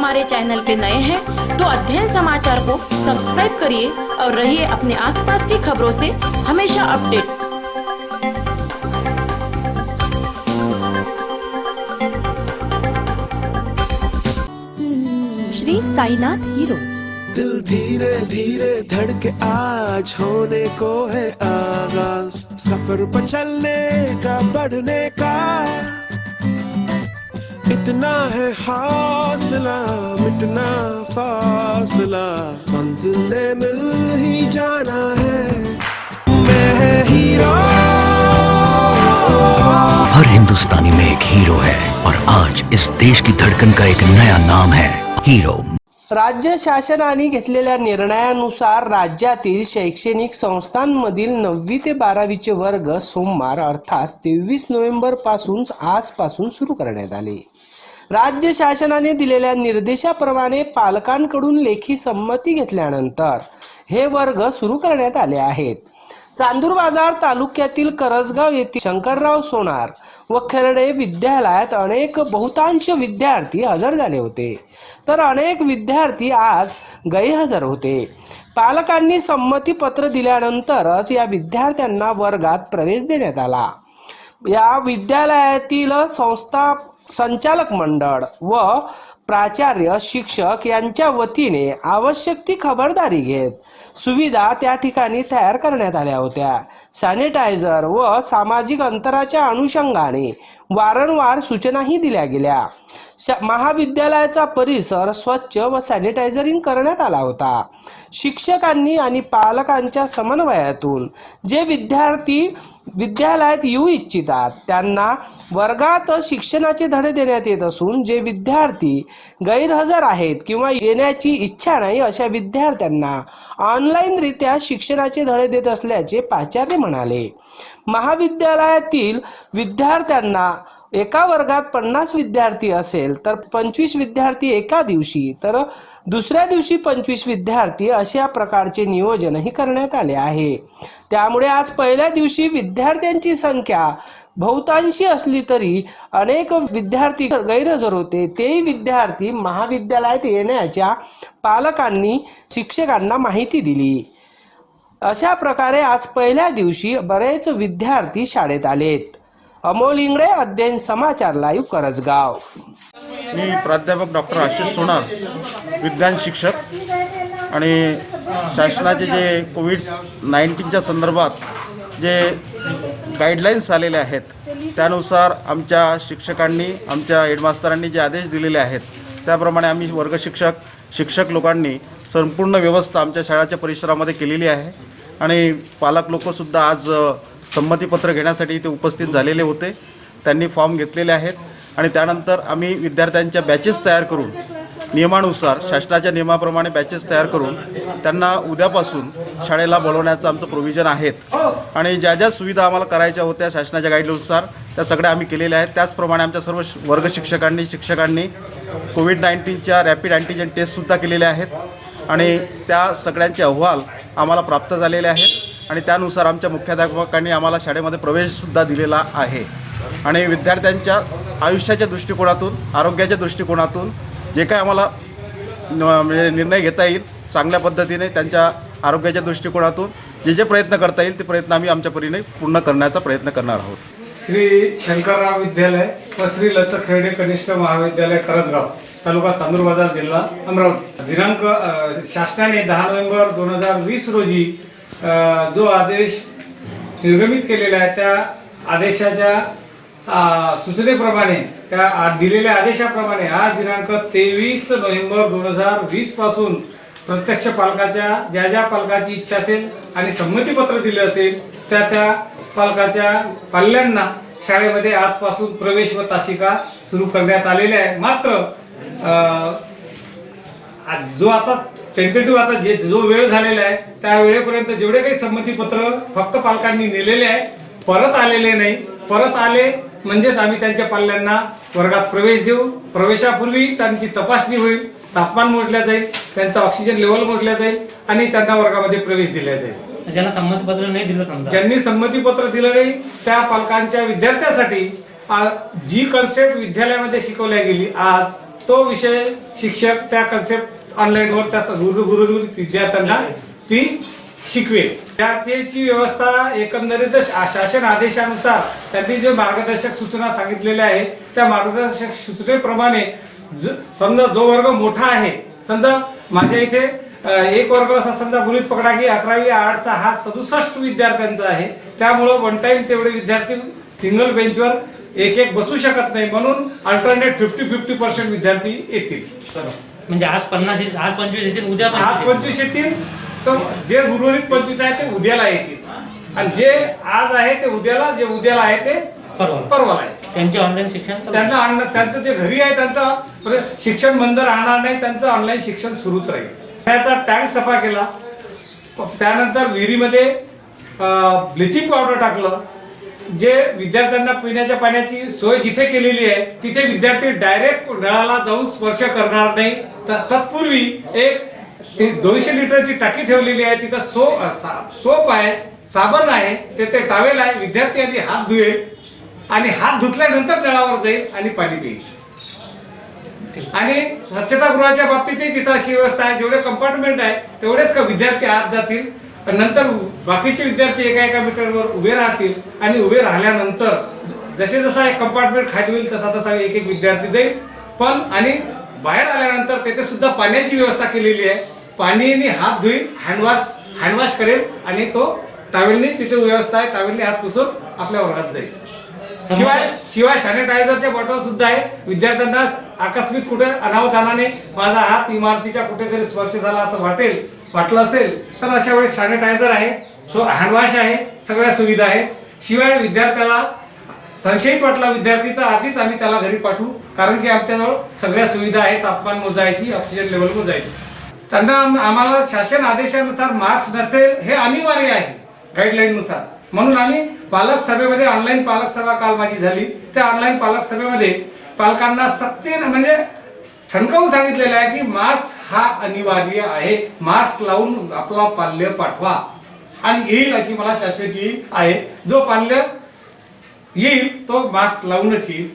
हमारे चैनल पे नए हैं तो अध्ययन समाचार को सब्सक्राइब करिए और रहिए अपने आसपास की खबरों से हमेशा अपडेट। श्री साईनाथ हीरो। दिल धीरे धीरे धड़के आज होने को है आगाज, सफर पर चलने का बढ़ने का इतना है हौसला, मिटना फासला, मंजिल ने मिल ही जाना है, मैं हीरो। हर हिंदुस्तानी में एक हीरो है और आज इस देश की धड़कन का एक नया नाम है हीरो। राज्य शासनाने घेतलेल्या निर्णयानुसार राज्यातील शैक्षणिक संस्थांमधील 9वी ते 12वीचे वर्ग सोमवार अर्थात 23 नोव्हेंबर पासून आजपासून सुरू करण्यात आले। राज्य शासनाने दिलेल्या निर्देशाप्रमाणे पालकांकडून लेखी संमती घेतल्यानंतर हे वर्ग सुरू करण्यात आले आहेत। चांदूर बाजार तालुक्यातील करजगाव येथील शंकरराव सोनार व खर्डे विद्यालयात बहुतांश विद्यार्थी हजर झाले होते, तर अनेक विद्यार्थी आज गैरहजर होते। पालकांनी संमती पत्र दिल्यानंतरच या विद्यार्थ्यांना वर्गात प्रवेश देण्यात आला। या विद्यालयातील संस्था संचालक मंडळ व प्राचार्य शिक्षक यांच्या वतीने आवश्यक ती खबरदारी घेत सुविधा त्या ठिकाणी तयार करण्यात आल्या होत्या। सॅनिटायझर व सामाजिक अंतराच्या अनुषंगाने वारंवार सूचनाही दिल्या गेल्या। महाविद्यालयाचा परिसर स्वच्छ व सॅनिटायझरिंग करण्यात आला होता। शिक्षकांनी आणि पालकांच्या समन्वयातून जे विद्यार्थी विद्यालयात येऊ इच्छितात त्यांना वर्गात शिक्षणाचे धडे देण्यात येत असून जे विद्यार्थी गैरहजर आहेत किंवा येण्याची इच्छा नाही अशा विद्यार्थ्यांना ऑनलाईनरित्या शिक्षणाचे धडे देत असल्याचे प्राचार्य म्हणाले। महाविद्यालयातील विद्यार्थ्यांना एका वर्गात 50 विद्यार्थी असेल तर 25 विद्यार्थी एका दिवशी तर दुसऱ्या दिवशी 25 विद्यार्थी अशा प्रकारचे नियोजनही करण्यात आले आहे। त्यामुळे आज पहिल्या दिवशी विद्यार्थ्यांची संख्या बहुतांशी असली तरी अनेक विद्यार्थी गैरहजर होते। ते विद्यार्थी महाविद्यालयात येण्याच्या पालकांनी शिक्षकांना माहिती दिली। अशा प्रकारे आज पहिल्या दिवशी बरेच विद्यार्थी शाळेत आलेत। अमोल इंगळे, अध्ययन समाचार लाईव्ह, करजगाव। मी प्राध्यापक डॉक्टर आशिष सोनार, विज्ञान शिक्षक, आणि शासनाचे जे कोविड-19च्या संदर्भात जे गाईडलाईन्स आलेले आहेत त्यानुसार आमच्या शिक्षकांनी आमच्या हेडमास्तरांनी जे आदेश दिलेले आहेत त्याप्रमाणे आम्ही वर्ग शिक्षक लोकांनी संपूर्ण व्यवस्था आमच्या शाळेच्या परिसरामध्ये केलेली आहे आणि पालक लोकसुद्धा आज संमतीपत्र घेण्यासाठी इथे उपस्थित झालेले होते। त्यांनी फॉर्म घेतलेले आहेत आणि त्यानंतर आम्ही विद्यार्थ्यांच्या बॅचेस तयार करून नियमानुसार शासनाच्या नियमाप्रमाणे बॅचेस तयार करून त्यांना उद्यापासून शाळेला बोलवण्याचं आमचं प्रोव्हिजन आहेत आणि ज्या ज्या सुविधा आम्हाला करायच्या होत्या शासनाच्या गाईडलाईन्सनुसार त्या सगळ्या आम्ही केलेल्या आहेत। त्याचप्रमाणे आमच्या सर्व वर्ग शिक्षकांनी कोविड-19च्या रॅपिड अँटीजन टेस्टसुद्धा केलेल्या आहेत आणि त्या सगळ्यांचे अहवाल आम्हाला प्राप्त झालेले आहेत आणि त्यानुसार आमच्या मुख्याध्यापकांनी आम्हाला शाळेमध्ये प्रवेशसुद्धा दिलेला आहे आणि विद्यार्थ्यांच्या आयुष्याच्या दृष्टिकोनातून आरोग्याच्या दृष्टिकोनातून जे काय आम्हाला म्हणजे निर्णय घेता येईल चांगल्या पद्धतीने त्यांच्या आरोग्याच्या दृष्टिकोनातून जे प्रयत्न करता येईल ते प्रयत्न आम्ही आमच्या परीने पूर्ण करण्याचा प्रयत्न करणार आहोत। श्री शंकरराव विद्यालय व श्री लच खर्डे कनिष्ठ महाविद्यालय करजगाव, तालुका चांदूर बाजार, जिल्हा अमरावती। दिनांक शासनाने 10 नोव्हेंबर 2020 रोजी जो आदेश निर्गमित केलेला आहे त्या आदेशाच्या सूचनेप्रमाणे त्या दिलेल्या आदेशाप्रमाणे आज दिनांक 23 नोव्हेंबर 2020 पासून प्रत्यक्ष पालकाच्या ज्या पालकाची इच्छा असेल आणि संमतीपत्र दिले असेल त्या पालकाच्या पाल्यांना शाळेमध्ये आजपासून प्रवेश व तासिका सुरू करण्यात आलेल्या आहे। मात्र जो आता टेंटेटिव्ह आता जो वेळ झालेला आहे त्या वेळेपर्यंत जेवढे काही संमतीपत्र फक्त पालकांनी नेलेले आहे, परत आलेले नाही। परत आले म्हणजेच आम्ही त्यांच्या पाल्यांना वर्गात प्रवेश देऊ। प्रवेशापूर्वी त्यांची तपासणी होईल, तापमान मोजल्या जाईल, त्यांचा ऑक्सिजन लेवल मोजल्या जाईल आणि त्यांना वर्गामध्ये प्रवेश दिला जाईल। ज्यांना संमतीपत्र नाही दिलं, समजा ज्यांनी संमतीपत्र दिलं नाही त्या पालकांच्या विद्यार्थ्यांसाठी जी कन्सेप्ट विद्यालयामध्ये शिकवल्या गेली आज तो विषय शिक्षक त्या कन्सेप्ट ऑनलाईनवर त्या गुरुगुरू विद्यार्थ्यांना ती शिकवेल. त्याची व्यवस्था एकंदरीत शासन आदेशानुसार त्यांनी जे मार्गदर्शक सूचना सांगितलेल्या आहेत त्या मार्गदर्शक सूचनेप्रमाणे समजा जो वर्ग मोठा आहे, समजा माझ्या इथे एक वर्ग असा समजा गृहीत पकडा की 11वी 8चा हा 67 विद्यार्थ्यांचा आहे. त्यामुळं वन टाइम तेवढे विद्यार्थी सिंगल बेंचवर एक बसू शकत नाही, म्हणून अल्टरनेट 50-50% विद्यार्थी येतील. म्हणजे आज 50 आज 25 येतील, उद्या आज 25 येतील, तर जे उर्वरित 25 आहे ते उद्याला येतील, आणि जे आज आहे ते उद्याला, जे उद्याला आहे ते परवाला आहे. त्यांचे ऑनलाईन शिक्षण त्यांना त्यांचं जे घरी आहे त्यांचं शिक्षण बंद राहणार नाही, त्यांचं ऑनलाईन शिक्षण सुरूच राहील. त्याचा टँक सफा केला, त्यानंतर विहिरीमध्ये ब्लिचिंग पावडर टाकलं. जे विद्यार्थ्यांना पिण्याच्या पाण्याची सोय जिथे केलेली आहे तिथे विद्यार्थी डायरेक्ट नळाला जाऊन स्पर्श करणार नाही. तत्पूर्वी एक 200 लिटरची टाकी ठेवलेली आहे, तिथं सोप आहे, साबण आहे, तेथे टावेल आहे. विद्यार्थी आधी हात धुवेल आणि हात धुतल्यानंतर नळावर जाईल आणि पाणी पिईल. आणि स्वच्छतागृहाच्या बाबतीतही तिथं अशी व्यवस्था आहे, जेवढे कंपार्टमेंट आहे तेवढेच का विद्यार्थी आत जातील, नंतर बाकीचे विद्यार्थी एका मीटरवर उभे राहतील, आणि उभे राहिल्यानंतर जसे जसा एक कंपार्टमेंट खाली होईल तसा तसा एक विद्यार्थी जाईल. पण आणि बाहेर आल्यानंतर तेथे सुद्धा पाण्याची व्यवस्था केलेली आहे. पाणीने हात धुईल, हँडवॉश करेल, आणि तो टावेलने तिथे व्यवस्था आहे, टावेलने हात पुसून आपल्या वर्गात जाईल. शिवाय सॅनिटायझरचे बॉटल सुद्धा आहे. विद्यार्थ्यांना आकस्मिक कुठे अनावधानाने माझा हात इमारतीच्या कुठेतरी स्पर्श झाला असं वाटलं असेल तर अशा वेळेस सॅनिटायझर आहे, हँडवॉश आहे, सगळ्या सुविधा आहेत. शिवाय विद्यार्थ्याला संशयित वाटला विद्यार्थी तर आधीच आम्ही त्याला घरी पाठवू, कारण की आमच्याजवळ सगळ्या सुविधा आहेत, तापमान मोजायची, ऑक्सिजन लेवल मोजायची. त्यांना आम्हाला शासन आदेशानुसार मास्क नसेल हे अनिवार्य आहे गाईडलाईननुसार, म्हणून आम्ही पालक सभेमध्ये ऑनलाईन पालक सभा काल माझी झाली. त्या ऑनलाईन पालक सभेमध्ये पालकांना सक्तीने म्हणजे ठणकावून सांगितलेलं आहे की मास्क हा अनिवार्य आहे, मास्क लावून आपला पाल्य पाठवा, आणि येईल अशी मला शाश्वती आहे. जो पाल्य येईल तो मास्क लावूनच येईल.